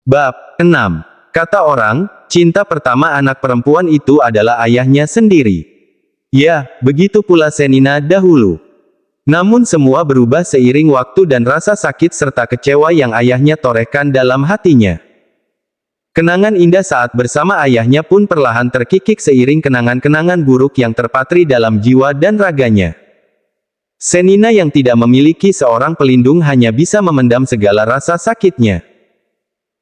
Bab 6. Kata orang, cinta pertama anak perempuan itu adalah ayahnya sendiri. Ya, begitu pula Senina dahulu. Namun semua berubah seiring waktu dan rasa sakit serta kecewa yang ayahnya torehkan dalam hatinya. Kenangan indah saat bersama ayahnya pun perlahan terkikik seiring kenangan-kenangan buruk yang terpatri dalam jiwa dan raganya. Senina yang tidak memiliki seorang pelindung hanya bisa memendam segala rasa sakitnya.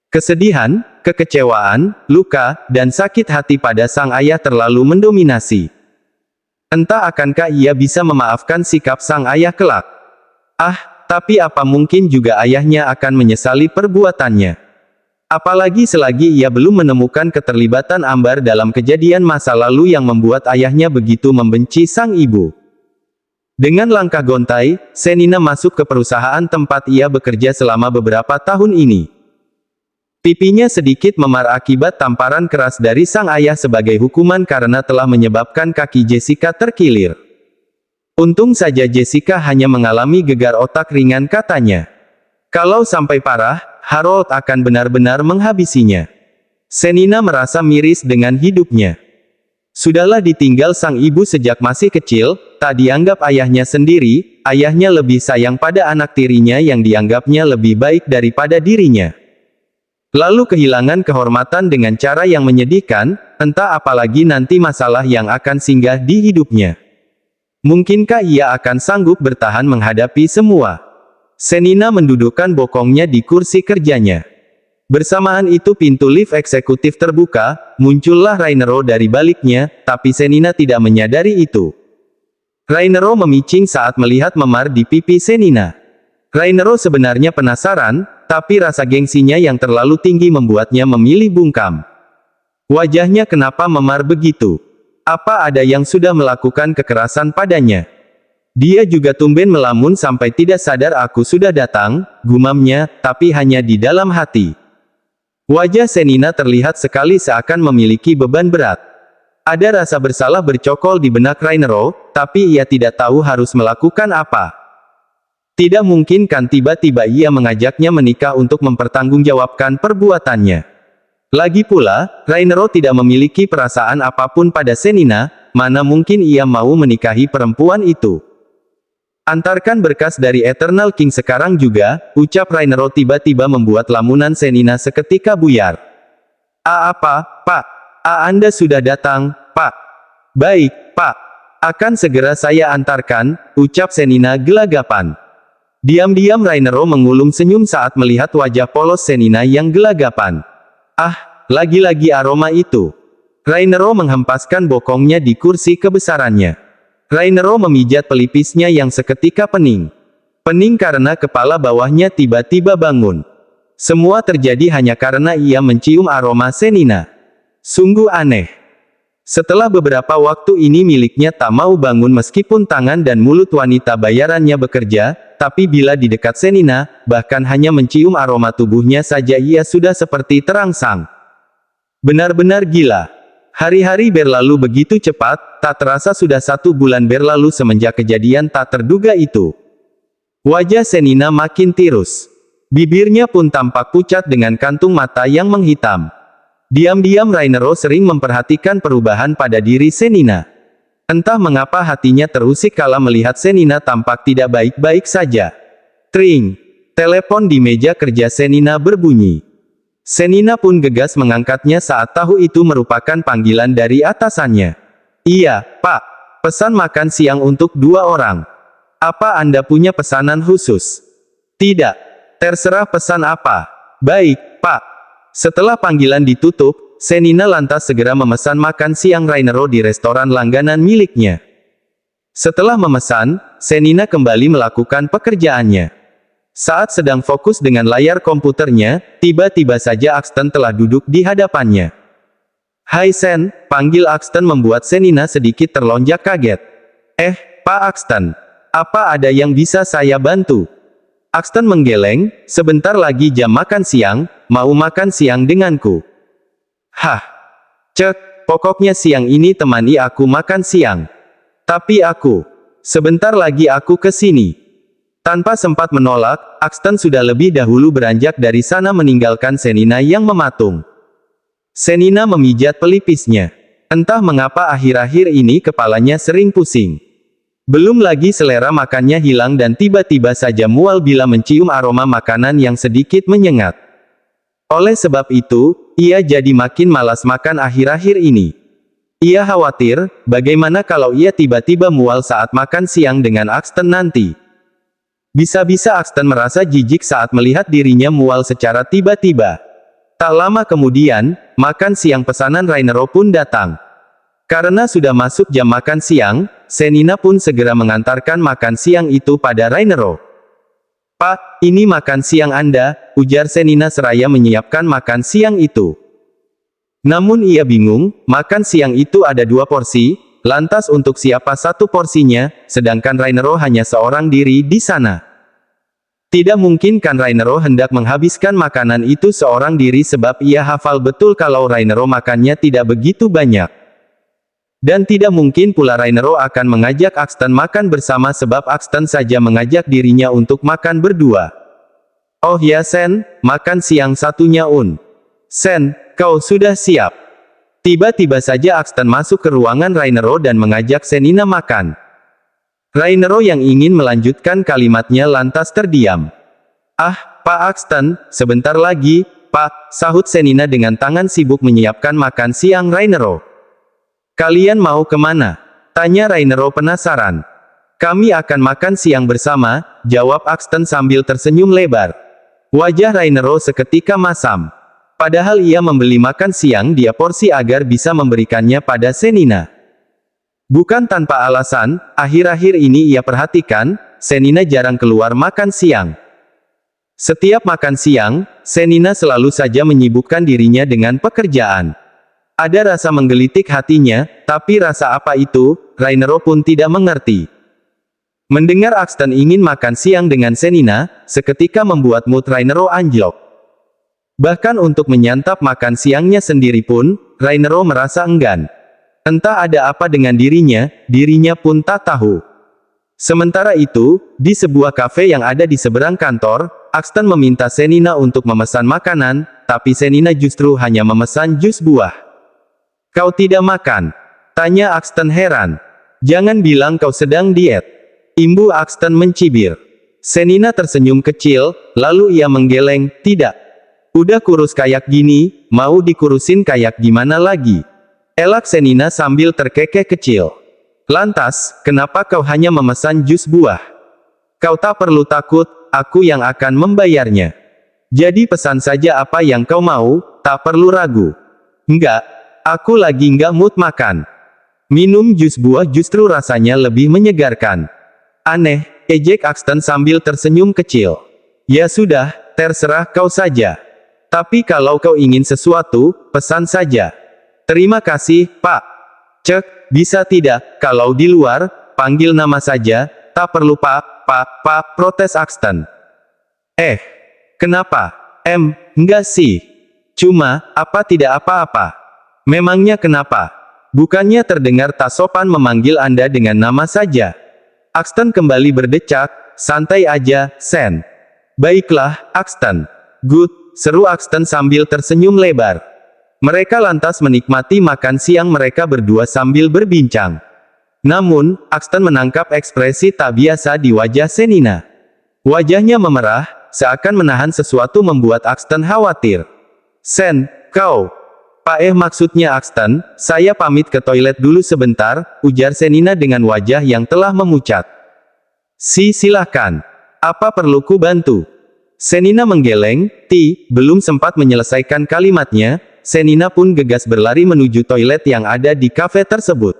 Kesedihan, kekecewaan, luka, dan sakit hati pada sang ayah terlalu mendominasi. Entah akankah ia bisa memaafkan sikap sang ayah kelak. Tapi apa mungkin juga ayahnya akan menyesali perbuatannya. Apalagi selagi ia belum menemukan keterlibatan Ambar dalam kejadian masa lalu yang membuat ayahnya begitu membenci sang ibu. Dengan langkah gontai, Senina masuk ke perusahaan tempat ia bekerja selama beberapa tahun ini. Pipinya sedikit memar akibat tamparan keras dari sang ayah sebagai hukuman karena telah menyebabkan kaki Jessica terkilir. Untung saja Jessica hanya mengalami gegar otak ringan katanya. Kalau sampai parah, Harold akan benar-benar menghabisinya. Senina merasa miris dengan hidupnya. Sudahlah ditinggal sang ibu sejak masih kecil, tak dianggap ayahnya sendiri, ayahnya lebih sayang pada anak tirinya yang dianggapnya lebih baik daripada dirinya. Lalu kehilangan kehormatan dengan cara yang menyedihkan, entah apalagi nanti masalah yang akan singgah di hidupnya. Mungkinkah ia akan sanggup bertahan menghadapi semua? Senina mendudukkan bokongnya di kursi kerjanya. Bersamaan itu pintu lift eksekutif terbuka, muncullah Rainero dari baliknya, tapi Senina tidak menyadari itu. Rainero memicing saat melihat memar di pipi Senina. Rainero sebenarnya penasaran, tapi rasa gengsinya yang terlalu tinggi membuatnya memilih bungkam. Wajahnya kenapa memar begitu? Apa ada yang sudah melakukan kekerasan padanya? Dia juga tumben melamun sampai tidak sadar aku sudah datang, gumamnya, tapi hanya di dalam hati. Wajah Senina terlihat sekali seakan memiliki beban berat. Ada rasa bersalah bercokol di benak Rainero, tapi ia tidak tahu harus melakukan apa. Tidak mungkin kan tiba-tiba ia mengajaknya menikah untuk mempertanggungjawabkan perbuatannya. Lagi pula, Rainero tidak memiliki perasaan apapun pada Senina, mana mungkin ia mau menikahi perempuan itu. Antarkan berkas dari Eternal King sekarang juga, ucap Rainero tiba-tiba membuat lamunan Senina seketika buyar. Apa, Pak? Anda sudah datang, Pak? Baik, Pak. Akan segera saya antarkan, ucap Senina gelagapan. Diam-diam Rainero mengulum senyum saat melihat wajah polos Senina yang gelagapan. Lagi-lagi aroma itu. Rainero menghempaskan bokongnya di kursi kebesarannya. Rainero memijat pelipisnya yang seketika pening. Pening karena kepala bawahnya tiba-tiba bangun. Semua terjadi hanya karena ia mencium aroma Senina. Sungguh aneh. Setelah beberapa waktu ini miliknya tak mau bangun meskipun tangan dan mulut wanita bayarannya bekerja, tapi bila di dekat Senina, bahkan hanya mencium aroma tubuhnya saja ia sudah seperti terangsang. Benar-benar gila. Hari-hari berlalu begitu cepat, tak terasa sudah 1 bulan berlalu semenjak kejadian tak terduga itu. Wajah Senina makin tirus. Bibirnya pun tampak pucat dengan kantung mata yang menghitam. Diam-diam Rainero sering memperhatikan perubahan pada diri Senina. Entah mengapa hatinya terusik kala melihat Senina tampak tidak baik-baik saja. Tring! Telepon di meja kerja Senina berbunyi. Senina pun gegas mengangkatnya saat tahu itu merupakan panggilan dari atasannya. Iya, Pak. Pesan makan siang untuk 2 orang. Apa Anda punya pesanan khusus? Tidak. Terserah pesan apa. Baik, Pak. Setelah panggilan ditutup, Senina lantas segera memesan makan siang Rainero di restoran langganan miliknya. Setelah memesan, Senina kembali melakukan pekerjaannya. Saat sedang fokus dengan layar komputernya, tiba-tiba saja Axton telah duduk di hadapannya. Hai Sen, panggil Axton membuat Senina sedikit terlonjak kaget. Pak Axton. Apa ada yang bisa saya bantu? Axton menggeleng, sebentar lagi jam makan siang, mau makan siang denganku? Cek, pokoknya siang ini temani aku makan siang. Tapi sebentar lagi aku ke sini. Tanpa sempat menolak, Axton sudah lebih dahulu beranjak dari sana meninggalkan Senina yang mematung. Senina memijat pelipisnya. Entah mengapa akhir-akhir ini kepalanya sering pusing. Belum lagi selera makannya hilang dan tiba-tiba saja mual bila mencium aroma makanan yang sedikit menyengat. Oleh sebab itu, ia jadi makin malas makan akhir-akhir ini. Ia khawatir, bagaimana kalau ia tiba-tiba mual saat makan siang dengan Axton nanti. Bisa-bisa Axton merasa jijik saat melihat dirinya mual secara tiba-tiba. Tak lama kemudian, makan siang pesanan Rainero pun datang. Karena sudah masuk jam makan siang, Senina pun segera mengantarkan makan siang itu pada Rainero. "Pak, ini makan siang Anda," ujar Senina seraya menyiapkan makan siang itu. Namun ia bingung, makan siang itu ada 2 porsi, lantas untuk siapa 1 porsinya, sedangkan Rainero hanya seorang diri di sana. Tidak mungkin kan Rainero hendak menghabiskan makanan itu seorang diri sebab ia hafal betul kalau Rainero makannya tidak begitu banyak. Dan tidak mungkin pula Rainero akan mengajak Axton makan bersama sebab Axton saja mengajak dirinya untuk makan berdua. "Oh ya Sen, makan siang satunya Un." "Sen, kau sudah siap?" Tiba-tiba saja Axton masuk ke ruangan Rainero dan mengajak Senina makan. Rainero yang ingin melanjutkan kalimatnya lantas terdiam. "Ah, Pak Axton, sebentar lagi, Pak," sahut Senina dengan tangan sibuk menyiapkan makan siang Rainero. "Kalian mau kemana?" tanya Rainero penasaran. "Kami akan makan siang bersama," jawab Axton sambil tersenyum lebar. Wajah Rainero seketika masam. Padahal ia membeli makan siang dia porsi agar bisa memberikannya pada Senina. Bukan tanpa alasan, akhir-akhir ini ia perhatikan, Senina jarang keluar makan siang. Setiap makan siang, Senina selalu saja menyibukkan dirinya dengan pekerjaan. Ada rasa menggelitik hatinya, tapi rasa apa itu, Rainero pun tidak mengerti. Mendengar Axton ingin makan siang dengan Senina, seketika membuat mood Rainero anjlok. Bahkan untuk menyantap makan siangnya sendiri pun, Rainero merasa enggan. Entah ada apa dengan dirinya pun tak tahu. Sementara itu, di sebuah kafe yang ada di seberang kantor, Axton meminta Senina untuk memesan makanan, tapi Senina justru hanya memesan jus buah. "Kau tidak makan?" tanya Axton heran. "Jangan bilang kau sedang diet," imbu Axton mencibir. Senina tersenyum kecil, lalu ia menggeleng, "Tidak. Udah kurus kayak gini, mau dikurusin kayak gimana lagi?" elak Senina sambil terkekeh kecil. "Lantas, kenapa kau hanya memesan jus buah? Kau tak perlu takut, aku yang akan membayarnya. Jadi pesan saja apa yang kau mau, tak perlu ragu." "Enggak. Aku lagi nggak mood makan. Minum jus buah justru rasanya lebih menyegarkan." "Aneh," ejek Axton sambil tersenyum kecil. "Ya sudah, terserah kau saja. Tapi kalau kau ingin sesuatu, pesan saja." "Terima kasih, Pak." "Cek, bisa tidak, kalau di luar, panggil nama saja, tak perlu Pak, protes Axton. Kenapa? Enggak sih. Cuma, apa tidak apa-apa." "Memangnya kenapa? Bukannya terdengar tak sopan memanggil Anda dengan nama saja?" Axton kembali berdecak, "Santai aja, Sen." "Baiklah, Axton." "Good," seru Axton sambil tersenyum lebar. Mereka lantas menikmati makan siang mereka berdua sambil berbincang. Namun, Axton menangkap ekspresi tak biasa di wajah Senina. Wajahnya memerah, seakan menahan sesuatu membuat Axton khawatir. "Sen, kau..." Maksudnya Axton, "Saya pamit ke toilet dulu sebentar," ujar Senina dengan wajah yang telah memucat. Silakan. Apa perlu ku bantu?" Senina menggeleng, belum sempat menyelesaikan kalimatnya, Senina pun gegas berlari menuju toilet yang ada di kafe tersebut.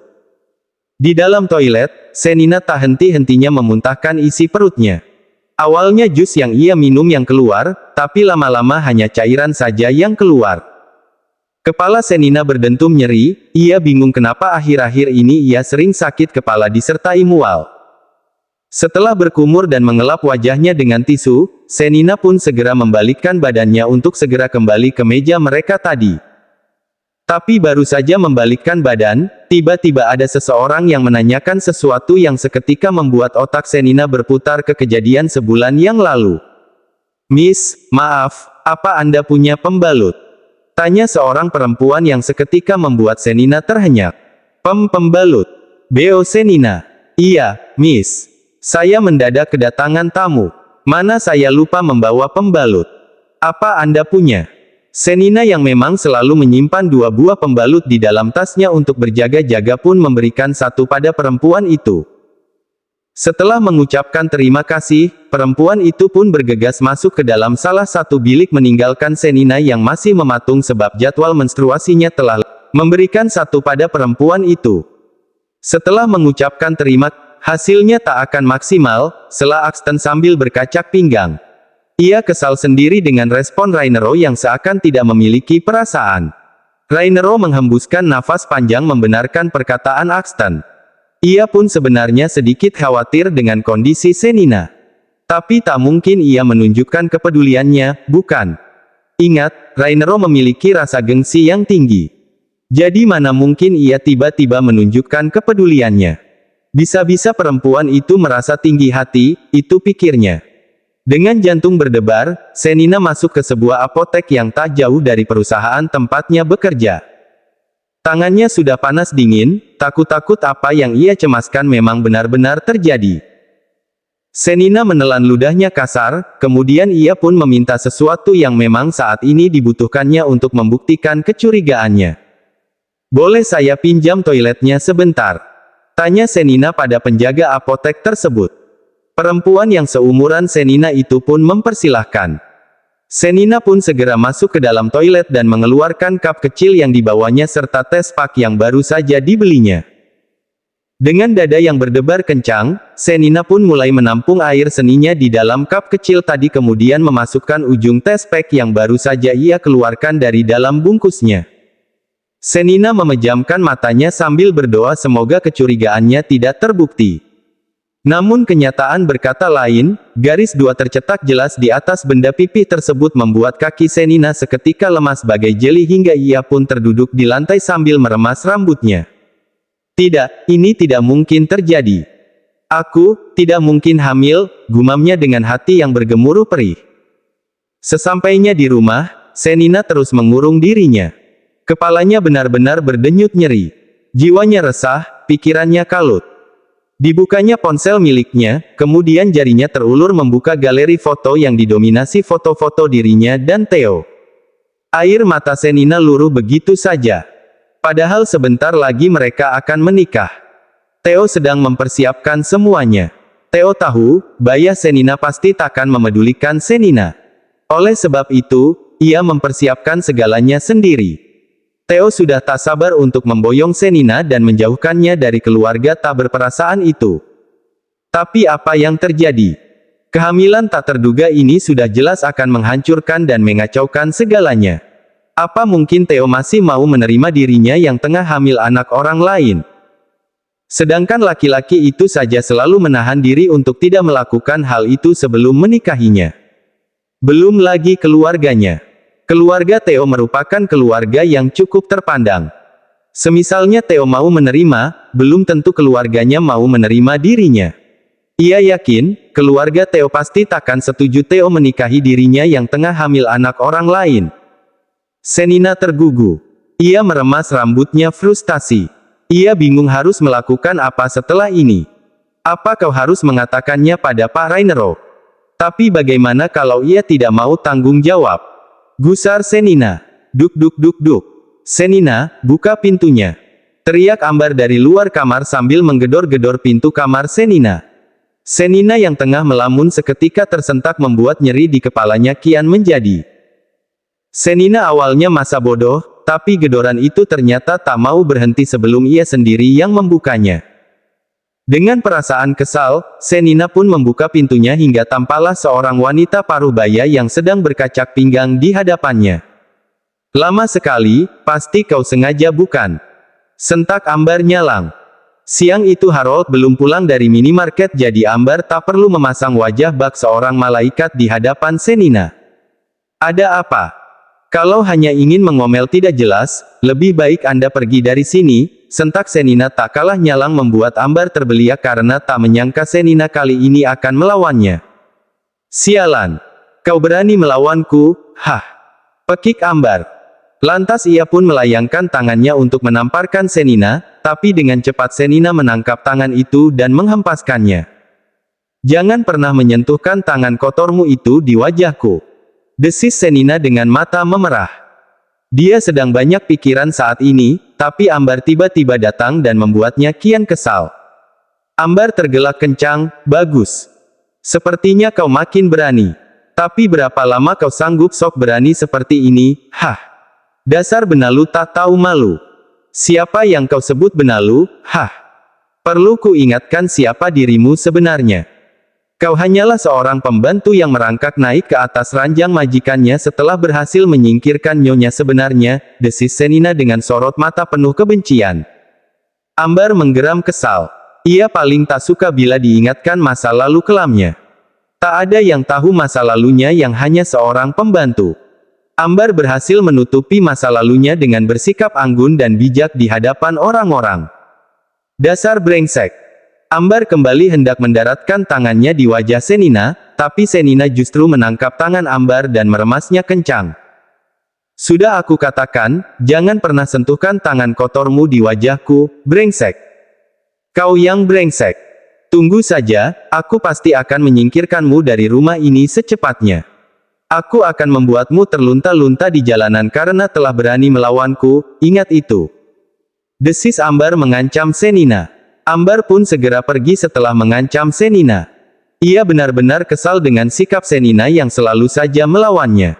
Di dalam toilet, Senina tak henti-hentinya memuntahkan isi perutnya. Awalnya jus yang ia minum yang keluar, tapi lama-lama hanya cairan saja yang keluar. Kepala Senina berdentum nyeri, ia bingung kenapa akhir-akhir ini ia sering sakit kepala disertai mual. Setelah berkumur dan mengelap wajahnya dengan tisu, Senina pun segera membalikkan badannya untuk segera kembali ke meja mereka tadi. Tapi baru saja membalikkan badan, tiba-tiba ada seseorang yang menanyakan sesuatu yang seketika membuat otak Senina berputar ke kejadian sebulan yang lalu. "Miss, maaf, apa Anda punya pembalut?" tanya seorang perempuan yang seketika membuat Senina terhenyak. Pembalut? Beo Senina. "Iya, Miss. Saya mendadak kedatangan tamu. Mana saya lupa membawa pembalut. Apa Anda punya?" Senina yang memang selalu menyimpan 2 buah pembalut di dalam tasnya untuk berjaga-jaga pun memberikan satu pada perempuan itu. Setelah mengucapkan terima kasih, perempuan itu pun bergegas masuk ke dalam salah satu bilik meninggalkan Senina yang masih mematung sebab jadwal menstruasinya telah memberikan satu pada perempuan itu. Setelah mengucapkan terima, hasilnya tak akan maksimal, sela Axton sambil berkacak pinggang. Ia kesal sendiri dengan respon Rainero yang seakan tidak memiliki perasaan. Rainero menghembuskan nafas panjang membenarkan perkataan Axton. Ia pun sebenarnya sedikit khawatir dengan kondisi Senina. Tapi tak mungkin ia menunjukkan kepeduliannya, bukan? Ingat, Rainero memiliki rasa gengsi yang tinggi. Jadi mana mungkin ia tiba-tiba menunjukkan kepeduliannya? Bisa-bisa perempuan itu merasa tinggi hati, itu pikirnya. Dengan jantung berdebar, Senina masuk ke sebuah apotek yang tak jauh dari perusahaan tempatnya bekerja. Tangannya sudah panas dingin, takut-takut apa yang ia cemaskan memang benar-benar terjadi. Senina menelan ludahnya kasar, kemudian ia pun meminta sesuatu yang memang saat ini dibutuhkannya untuk membuktikan kecurigaannya. "Boleh saya pinjam toiletnya sebentar?" tanya Senina pada penjaga apotek tersebut. Perempuan yang seumuran Senina itu pun mempersilahkan. Senina pun segera masuk ke dalam toilet dan mengeluarkan cup kecil yang dibawanya serta tes pak yang baru saja dibelinya. Dengan dada yang berdebar kencang, Senina pun mulai menampung air seninya di dalam cup kecil tadi kemudian memasukkan ujung tes pak yang baru saja ia keluarkan dari dalam bungkusnya. Senina memejamkan matanya sambil berdoa semoga kecurigaannya tidak terbukti. Namun kenyataan berkata lain, garis 2 tercetak jelas di atas benda pipih tersebut membuat kaki Senina seketika lemas bagai jeli hingga ia pun terduduk di lantai sambil meremas rambutnya. "Tidak, ini tidak mungkin terjadi. Aku tidak mungkin hamil," gumamnya dengan hati yang bergemuruh perih. Sesampainya di rumah, Senina terus mengurung dirinya. Kepalanya benar-benar berdenyut nyeri. Jiwanya resah, pikirannya kalut. Dibukanya ponsel miliknya, kemudian jarinya terulur membuka galeri foto yang didominasi foto-foto dirinya dan Theo. Air mata Senina luruh begitu saja. Padahal sebentar lagi mereka akan menikah. Theo sedang mempersiapkan semuanya. Theo tahu, bayah Senina pasti takkan memedulikan Senina. Oleh sebab itu, ia mempersiapkan segalanya sendiri. Theo sudah tak sabar untuk memboyong Senina dan menjauhkannya dari keluarga tak berperasaan itu. Tapi apa yang terjadi? Kehamilan tak terduga ini sudah jelas akan menghancurkan dan mengacaukan segalanya. Apa mungkin Theo masih mau menerima dirinya yang tengah hamil anak orang lain? Sedangkan laki-laki itu saja selalu menahan diri untuk tidak melakukan hal itu sebelum menikahinya. Belum lagi keluarganya. Keluarga Theo merupakan keluarga yang cukup terpandang. Semisalnya Theo mau menerima, belum tentu keluarganya mau menerima dirinya. Ia yakin, keluarga Theo pasti takkan setuju Theo menikahi dirinya yang tengah hamil anak orang lain. Senina tergugu. Ia meremas rambutnya frustasi. Ia bingung harus melakukan apa setelah ini. Apa kau harus mengatakannya pada Pak Rainero? Tapi bagaimana kalau ia tidak mau tanggung jawab? Gusar Senina. Duk duk duk duk. "Senina, buka pintunya!" teriak Ambar dari luar kamar sambil menggedor-gedor pintu kamar Senina. Senina yang tengah melamun seketika tersentak membuat nyeri di kepalanya kian menjadi. Senina awalnya masa bodoh, tapi gedoran itu ternyata tak mau berhenti sebelum ia sendiri yang membukanya. Dengan perasaan kesal, Senina pun membuka pintunya hingga tampaklah seorang wanita paruh baya yang sedang berkacak pinggang di hadapannya. "Lama sekali, pasti kau sengaja bukan?" sentak Ambar nyalang. Siang itu Harold belum pulang dari minimarket jadi Ambar tak perlu memasang wajah bak seorang malaikat di hadapan Senina. "Ada apa?" Kalau hanya ingin mengomel tidak jelas, lebih baik Anda pergi dari sini, sentak Senina tak kalah nyalang membuat Ambar terbeliak karena tak menyangka Senina kali ini akan melawannya. Sialan! Kau berani melawanku, hah? Pekik Ambar. Lantas ia pun melayangkan tangannya untuk menamparkan Senina, tapi dengan cepat Senina menangkap tangan itu dan menghempaskannya. Jangan pernah menyentuhkan tangan kotormu itu di wajahku. Desis Senina dengan mata memerah. Dia sedang banyak pikiran saat ini, tapi Ambar tiba-tiba datang dan membuatnya kian kesal. Ambar tergelak kencang, bagus. Sepertinya kau makin berani. Tapi berapa lama kau sanggup sok berani seperti ini, hah? Dasar benalu tak tahu malu. Siapa yang kau sebut benalu, hah? Perlu ku ingatkan siapa dirimu sebenarnya. Kau hanyalah seorang pembantu yang merangkak naik ke atas ranjang majikannya setelah berhasil menyingkirkan nyonya sebenarnya, desis Senina dengan sorot mata penuh kebencian. Ambar menggeram kesal. Ia paling tak suka bila diingatkan masa lalu kelamnya. Tak ada yang tahu masa lalunya yang hanya seorang pembantu. Ambar berhasil menutupi masa lalunya dengan bersikap anggun dan bijak di hadapan orang-orang. Dasar brengsek. Ambar kembali hendak mendaratkan tangannya di wajah Senina, tapi Senina justru menangkap tangan Ambar dan meremasnya kencang. Sudah aku katakan, jangan pernah sentuhkan tangan kotormu di wajahku, brengsek. Kau yang brengsek. Tunggu saja, aku pasti akan menyingkirkanmu dari rumah ini secepatnya. Aku akan membuatmu terlunta-lunta di jalanan karena telah berani melawanku, ingat itu. Desis Ambar mengancam Senina. Ambar pun segera pergi setelah mengancam Senina. Ia benar-benar kesal dengan sikap Senina yang selalu saja melawannya.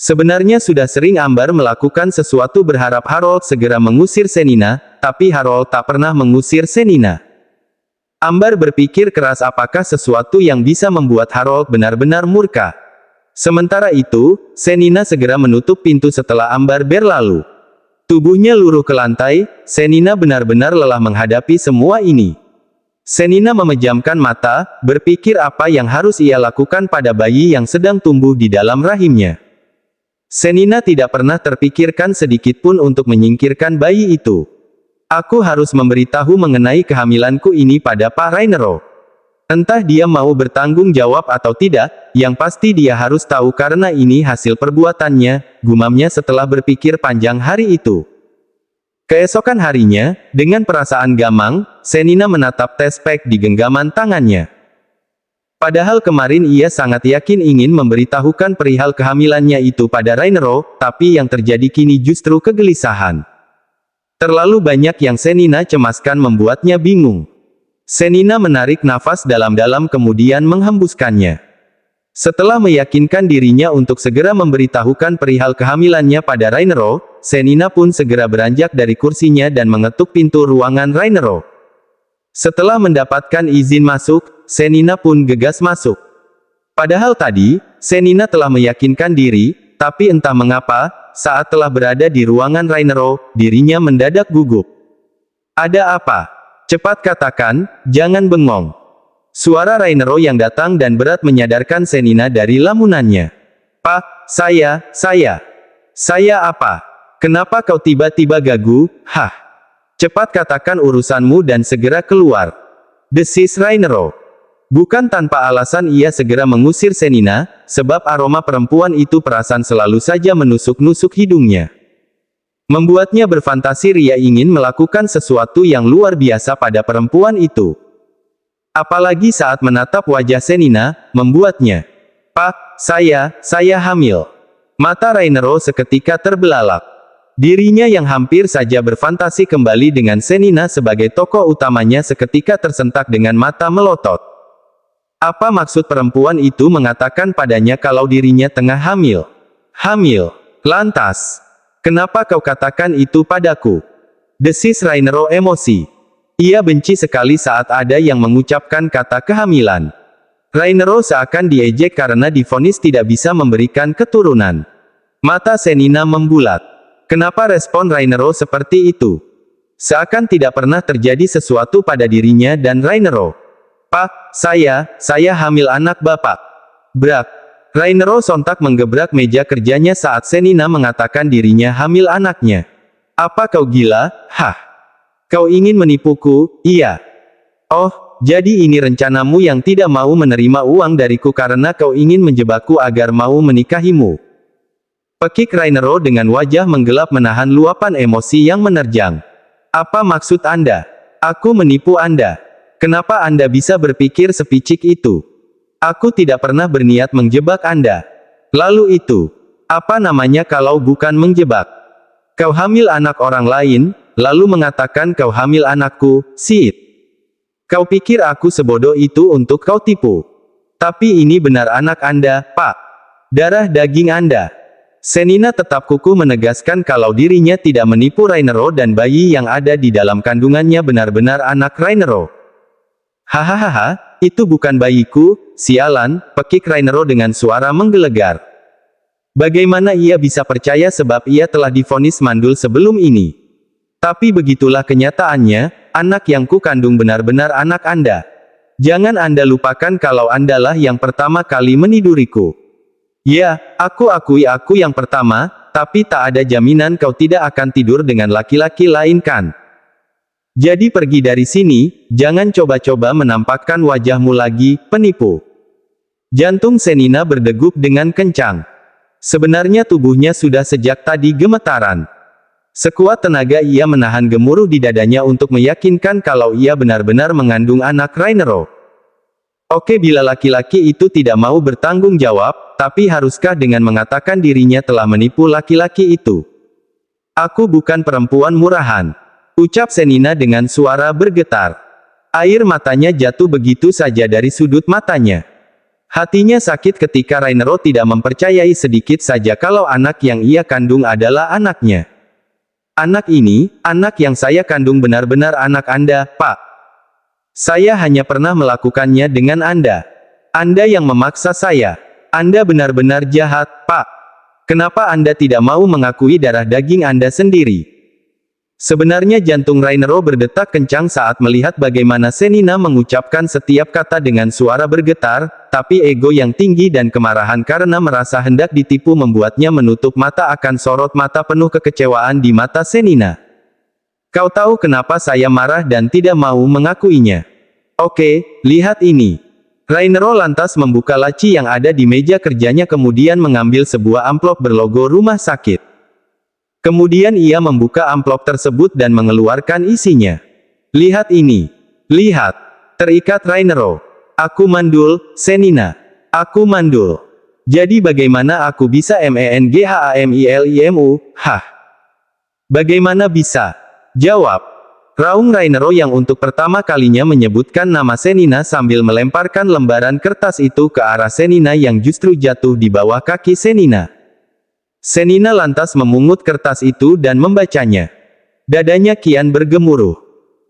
Sebenarnya sudah sering Ambar melakukan sesuatu berharap Harold segera mengusir Senina, tapi Harold tak pernah mengusir Senina. Ambar berpikir keras apakah sesuatu yang bisa membuat Harold benar-benar murka. Sementara itu, Senina segera menutup pintu setelah Ambar berlalu. Tubuhnya luruh ke lantai, Senina benar-benar lelah menghadapi semua ini. Senina memejamkan mata, berpikir apa yang harus ia lakukan pada bayi yang sedang tumbuh di dalam rahimnya. Senina tidak pernah terpikirkan sedikitpun untuk menyingkirkan bayi itu. Aku harus memberitahu mengenai kehamilanku ini pada Pak Rainero. Entah dia mau bertanggung jawab atau tidak, yang pasti dia harus tahu karena ini hasil perbuatannya, gumamnya setelah berpikir panjang hari itu. Keesokan harinya, dengan perasaan gamang, Senina menatap tespek di genggaman tangannya. Padahal kemarin ia sangat yakin ingin memberitahukan perihal kehamilannya itu pada Rainero, tapi yang terjadi kini justru kegelisahan. Terlalu banyak yang Senina cemaskan membuatnya bingung. Senina menarik nafas dalam-dalam kemudian menghembuskannya. Setelah meyakinkan dirinya untuk segera memberitahukan perihal kehamilannya pada Rainero, Senina pun segera beranjak dari kursinya dan mengetuk pintu ruangan Rainero. Setelah mendapatkan izin masuk, Senina pun gegas masuk. Padahal tadi, Senina telah meyakinkan diri, tapi entah mengapa, saat telah berada di ruangan Rainero, dirinya mendadak gugup. Ada apa? Cepat katakan, jangan bengong. Suara Rainero yang datang dan berat menyadarkan Senina dari lamunannya. Pak, saya apa? Kenapa kau tiba-tiba gagu, hah? Cepat katakan urusanmu dan segera keluar. Desis Rainero. Bukan tanpa alasan ia segera mengusir Senina, sebab aroma perempuan itu perasan selalu saja menusuk-nusuk hidungnya. Membuatnya berfantasi ria ingin melakukan sesuatu yang luar biasa pada perempuan itu. Apalagi saat menatap wajah Senina, membuatnya. Pak, saya hamil. Mata Rainero seketika terbelalak. Dirinya yang hampir saja berfantasi kembali dengan Senina sebagai tokoh utamanya seketika tersentak dengan mata melotot. Apa maksud perempuan itu mengatakan padanya kalau dirinya tengah hamil? Hamil. Lantas, kenapa kau katakan itu padaku? Desis Rainero emosi. Ia benci sekali saat ada yang mengucapkan kata kehamilan. Rainero seakan diejek karena divonis tidak bisa memberikan keturunan. Mata Senina membulat. Kenapa respon Rainero seperti itu? Seakan tidak pernah terjadi sesuatu pada dirinya dan Rainero. Pak, saya hamil anak Bapak. Brak. Rainero sontak menggebrak meja kerjanya saat Senina mengatakan dirinya hamil anaknya. Apa kau gila? Hah? Kau ingin menipuku? Iya. Oh, jadi ini rencanamu yang tidak mau menerima uang dariku karena kau ingin menjebakku agar mau menikahimu. Pekik Rainero dengan wajah menggelap menahan luapan emosi yang menerjang. Apa maksud Anda? Aku menipu Anda. Kenapa Anda bisa berpikir sepicik itu? Aku tidak pernah berniat menjebak Anda. Lalu itu, apa namanya kalau bukan menjebak? Kau hamil anak orang lain, lalu mengatakan kau hamil anakku, Sid. Kau pikir aku sebodoh itu untuk kau tipu? Tapi ini benar anak Anda, Pak. Darah daging Anda. Senina tetap kukuh menegaskan kalau dirinya tidak menipu Rainero dan bayi yang ada di dalam kandungannya benar-benar anak Rainero. Hahaha, itu bukan bayiku, sialan, pekik Rainero dengan suara menggelegar. Bagaimana ia bisa percaya sebab ia telah divonis mandul sebelum ini? Tapi begitulah kenyataannya, anak yang ku kandung benar-benar anak Anda. Jangan Anda lupakan kalau Andalah yang pertama kali meniduriku. Ya, aku akui aku yang pertama, tapi tak ada jaminan kau tidak akan tidur dengan laki-laki lain kan? Jadi pergi dari sini, jangan coba-coba menampakkan wajahmu lagi, penipu. Jantung Senina berdegup dengan kencang. Sebenarnya tubuhnya sudah sejak tadi gemetaran. Sekuat tenaga ia menahan gemuruh di dadanya untuk meyakinkan kalau ia benar-benar mengandung anak Rainero. Oke, bila laki-laki itu tidak mau bertanggung jawab, tapi haruskah dengan mengatakan dirinya telah menipu laki-laki itu? Aku bukan perempuan murahan, ucap Senina dengan suara bergetar. Air matanya jatuh begitu saja dari sudut matanya. Hatinya sakit ketika Rainero tidak mempercayai sedikit saja kalau anak yang ia kandung adalah anaknya. Anak ini, anak yang saya kandung benar-benar anak Anda, Pak. Saya hanya pernah melakukannya dengan Anda. Anda yang memaksa saya. Anda benar-benar jahat, Pak. Kenapa Anda tidak mau mengakui darah daging Anda sendiri? Sebenarnya jantung Rainero berdetak kencang saat melihat bagaimana Senina mengucapkan setiap kata dengan suara bergetar, tapi ego yang tinggi dan kemarahan karena merasa hendak ditipu membuatnya menutup mata akan sorot mata penuh kekecewaan di mata Senina. Kau tahu kenapa saya marah dan tidak mau mengakuinya? Oke, lihat ini. Rainero lantas membuka laci yang ada di meja kerjanya kemudian mengambil sebuah amplop berlogo rumah sakit. Kemudian ia membuka amplop tersebut dan mengeluarkan isinya. Lihat ini. Lihat. Terikat Rainero. Aku mandul, Senina. Aku mandul. Jadi bagaimana aku bisa menghamimu? Hah? Bagaimana bisa? Jawab. Raung Rainero yang untuk pertama kalinya menyebutkan nama Senina sambil melemparkan lembaran kertas itu ke arah Senina yang justru jatuh di bawah kaki Senina. Senina lantas memungut kertas itu dan membacanya. Dadanya kian bergemuruh.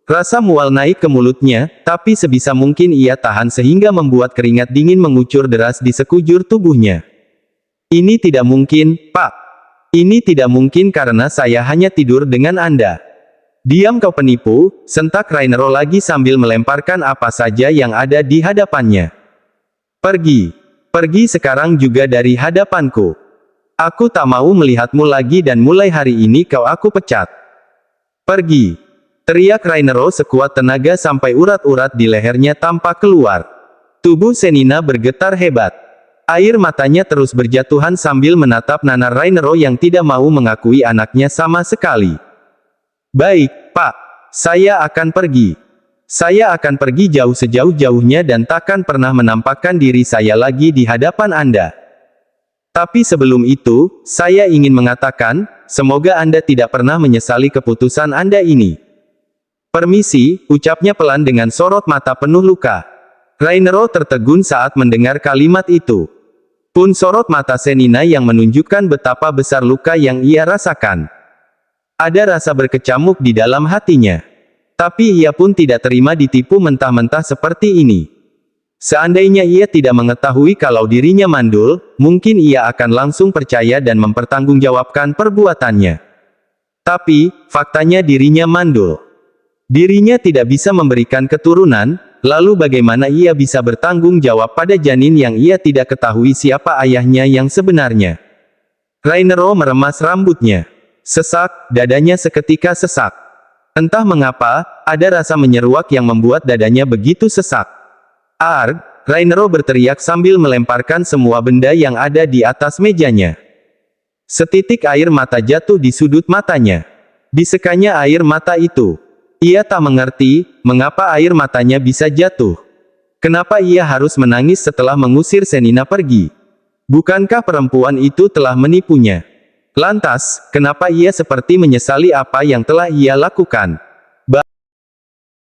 Rasa mual naik ke mulutnya, tapi sebisa mungkin ia tahan sehingga membuat keringat dingin mengucur deras di sekujur tubuhnya. Ini tidak mungkin, Pak. Ini tidak mungkin karena saya hanya tidur dengan Anda. Diam kau penipu, sentak Rainero lagi sambil melemparkan apa saja yang ada di hadapannya. Pergi. Pergi sekarang juga dari hadapanku. Aku tak mau melihatmu lagi dan mulai hari ini aku pecat. Pergi. Teriak Rainero sekuat tenaga sampai urat-urat di lehernya tampak keluar. Tubuh Senina bergetar hebat. Air matanya terus berjatuhan sambil menatap nanar Rainero yang tidak mau mengakui anaknya sama sekali. Baik, Pak. Saya akan pergi. Saya akan pergi jauh sejauh-jauhnya dan takkan pernah menampakkan diri saya lagi di hadapan Anda. Tapi sebelum itu, saya ingin mengatakan, semoga Anda tidak pernah menyesali keputusan Anda ini. Permisi, ucapnya pelan dengan sorot mata penuh luka. Rainero tertegun saat mendengar kalimat itu. Pun sorot mata Senina yang menunjukkan betapa besar luka yang ia rasakan. Ada rasa berkecamuk di dalam hatinya. Tapi ia pun tidak terima ditipu mentah-mentah seperti ini. Seandainya ia tidak mengetahui kalau dirinya mandul, mungkin ia akan langsung percaya dan mempertanggungjawabkan perbuatannya. Tapi, faktanya dirinya mandul. Dirinya tidak bisa memberikan keturunan, lalu bagaimana ia bisa bertanggung jawab pada janin yang ia tidak ketahui siapa ayahnya yang sebenarnya? Rainero meremas rambutnya. Sesak, dadanya seketika sesak. Entah mengapa, ada rasa menyeruak yang membuat dadanya begitu sesak. Arg! Rainero berteriak sambil melemparkan semua benda yang ada di atas mejanya. Setitik air mata jatuh di sudut matanya. Disekanya air mata itu. Ia tak mengerti, mengapa air matanya bisa jatuh. Kenapa ia harus menangis setelah mengusir Senina pergi? Bukankah perempuan itu telah menipunya? Lantas, kenapa ia seperti menyesali apa yang telah ia lakukan?